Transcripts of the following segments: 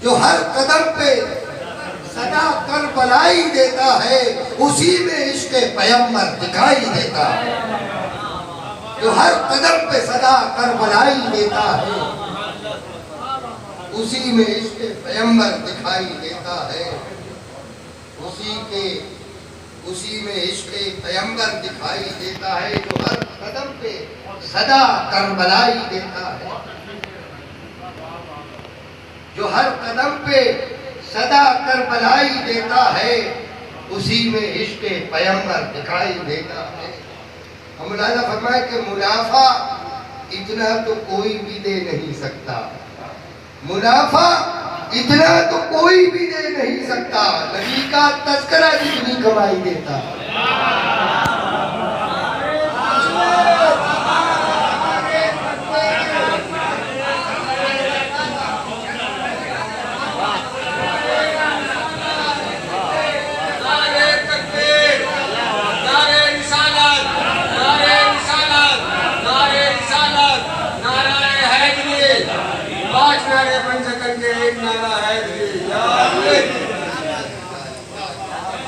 जो हर कदम पे सदा करबलाई देता है, उसी में इश्क पैगंबर दिखाई देता है। जो हर कदम पे सदा करबलाई देता है, उसी में इश्क पैगंबर दिखाई देता है। उसी में इश्क पैगंबर दिखाई देता है, जो हर कदम पे सदा करबलाई देता है। जो हर कदम पे सदा करबलाई देता है, उसी में इश्क पैगंबर दिखाई देता है। मौलाना फरमाए कि मुनाफा इतना तो कोई भी दे नहीं सकता, मुनाफा इतना तो कोई भी दे नहीं सकता, नबी का तज़किरा जितनी कमाई देता।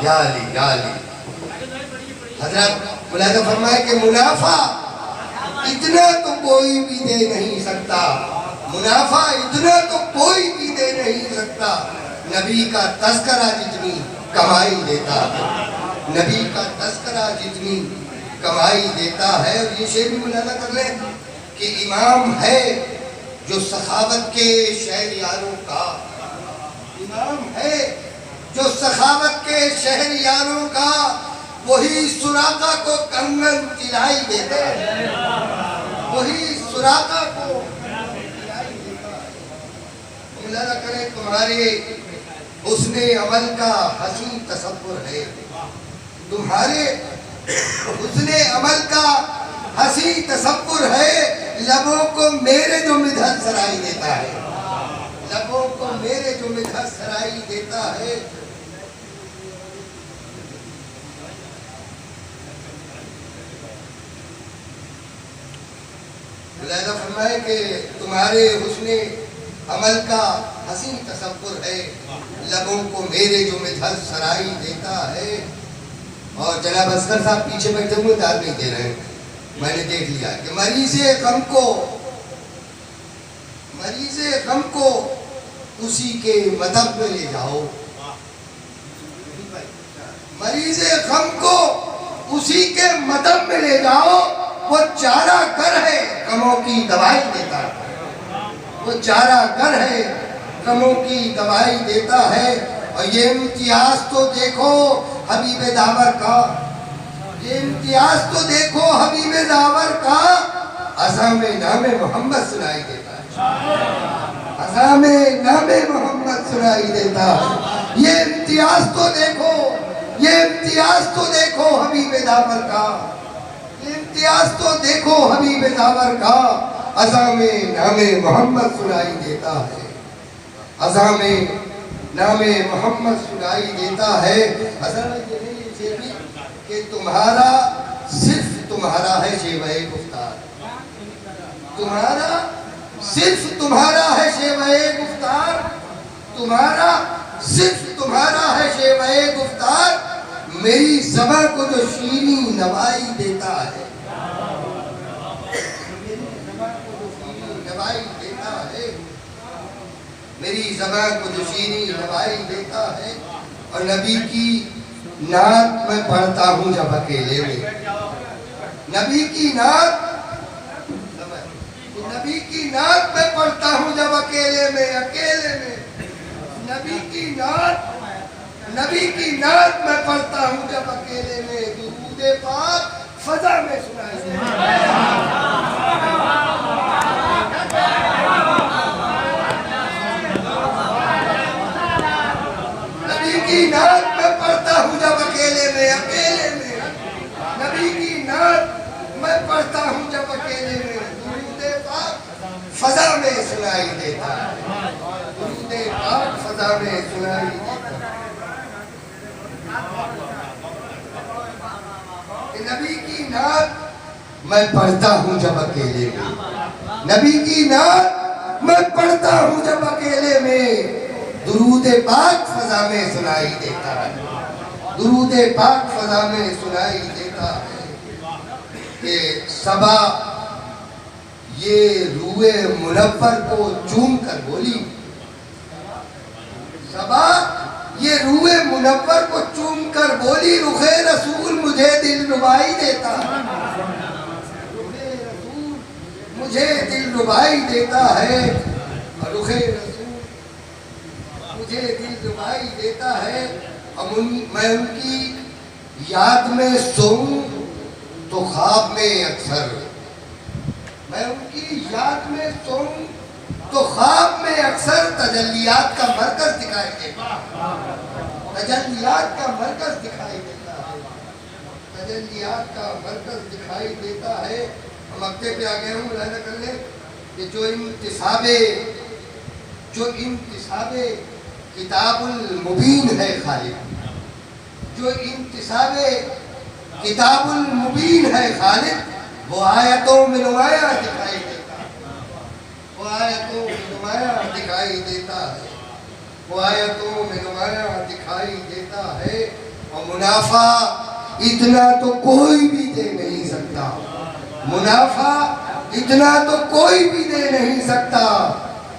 या अली हजरत मुलाज़ा फरमाए कि मुनाफा इतना तो कोई भी दे नहीं सकता, मुनाफा इतना तो कोई भी दे नहीं सकता, नबी का तज़किरा जितनी कमाई देता है, नबी का तज़किरा जितनी कमाई देता है। और ये शेर भी मुलाज़ा कर लें कि इमाम है जो सखावत के शहरियारों का, इमाम है जो सखावत के शहरियारों का, वही सुराका को कंगन तिलाई देता है, वही सुराका को तिलाई देता है। मुलाज़ा करें तुम्हारे हुस्ने अमल का हसीन तसव्वुर है, तुम्हारे हुस्ने अमल का हसीन तसव्वुर है, लबों को मेरे जो मिधत सराई देता है, लबों को मेरे जो मिधत सराई देता है। मुलाज़ा फरमाए कि तुम्हारे हुस्ने अमल का हसीन तसव्वुर है, लबों को मेरे जो मिधत सराई देता है। और जनाब असगर साहब पीछे बैठे हुए दाद नहीं दे रहे हैं, मैंने देख लिया कि मरीज़े गम को उसी के मदद में ले जाओ, मरीज़े गम को उसी के मदद में ले जाओ, वो चारा घर है गमों की दवाई देता है, वो चारा घर है गमों की दवाई देता है। और ये इम्तियाज तो देखो हबीब दावर का, ये इम्तियाज तो देखो हबीब दावर का, अज़ामे नामे मोहम्मद सुनाई देता है, अज़ामे नामे मोहम्मद सुनाई देता है। ये इम्तियाज तो देखो, ये इम्तियाज तो देखो हबीब दावर का, ये इम्तियाज तो देखो हबीब दावर का, अज़ामे नामे मोहम्मद सुनाई देता है, अज़ामे नामे मोहम्मद सुनाई देता है। असल ये नहीं कि तुम्हारा सिर्फ तुम्हारा है शेवए गुफ्तार, तुम्हारा सिर्फ तुम्हारा है शेवए गुफ्तार, तुम्हारा सिर्फ तुम्हारा है शेवए गुफ्तार, मेरी ज़बां को जो शीरी नवाई देता है, नवाई देता है, मेरी ज़बां को जो शीरी नवाई देता है। और नबी की नात मैं पढ़ता हूँ जब अकेले में, नबी की नात, नबी की नात मैं पढ़ता हूँ जब अकेले में, अकेले में नबी की नात, नबी की नात मैं पढ़ता हूँ जब अकेले में, दुरूद पाक फजा में सुनाई देता है। नबी की नात मैं पढ़ता हूँ जब अकेले में, अकेले में नबी की नात मैं पढ़ता हूँ जब अकेले में, दुरूद पाक फजा में सुनाई देता है, दुरूद पाक फजा में सुनाई देता है। नबी की नात मैं पढ़ता हूँ जब अकेले में, नबी की नात मैं पढ़ता हूँ जब अकेले में, दुरूद पाक फजा में सुनाई देता है, दुरूद पाक फजा में सुनाई देता है कि सबा ये रूए मुनव्वर को चूम कर बोली, सबा ये रूए मुनव्वर को चूम कर बोली, रुखे रसूल मुझे दिल रुबाई देता है, रुखे रसूल मुझे दिल रुबाई देता है, रुखे रसूल मुझे दिल रुबाई देता है। मैं उनकी याद में सोऊं तो ख्वाब में अक्सर, मैं उनकी याद में सोऊं तो ख्वाब में अक्सर तजल्लियात का मरकज दिखाई देता है, तजल्लियात का मरकज दिखाई देता है, तजल्लियात का मरकज दिखाई देता है। हम अक्ते पे आ गए हूँ, रहना कर ले कि जो इंतिसाबे किताबुल मुबीन है खालिद, जो इंतिसाबे किताबुल मुबीन है खालिद, वो आयतों में नुमाया दिखाई देता है, वो आयतों में नुमाया दिखाई देता है, वो आयतों में नुमाया दिखाई देता है। और मुनाफा इतना तो कोई भी दे नहीं सकता, मुनाफा इतना तो कोई भी दे नहीं सकता,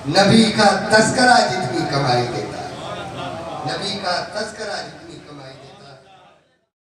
नबी का तस्करा जितनी कमाई देता है, नबी का तस्करा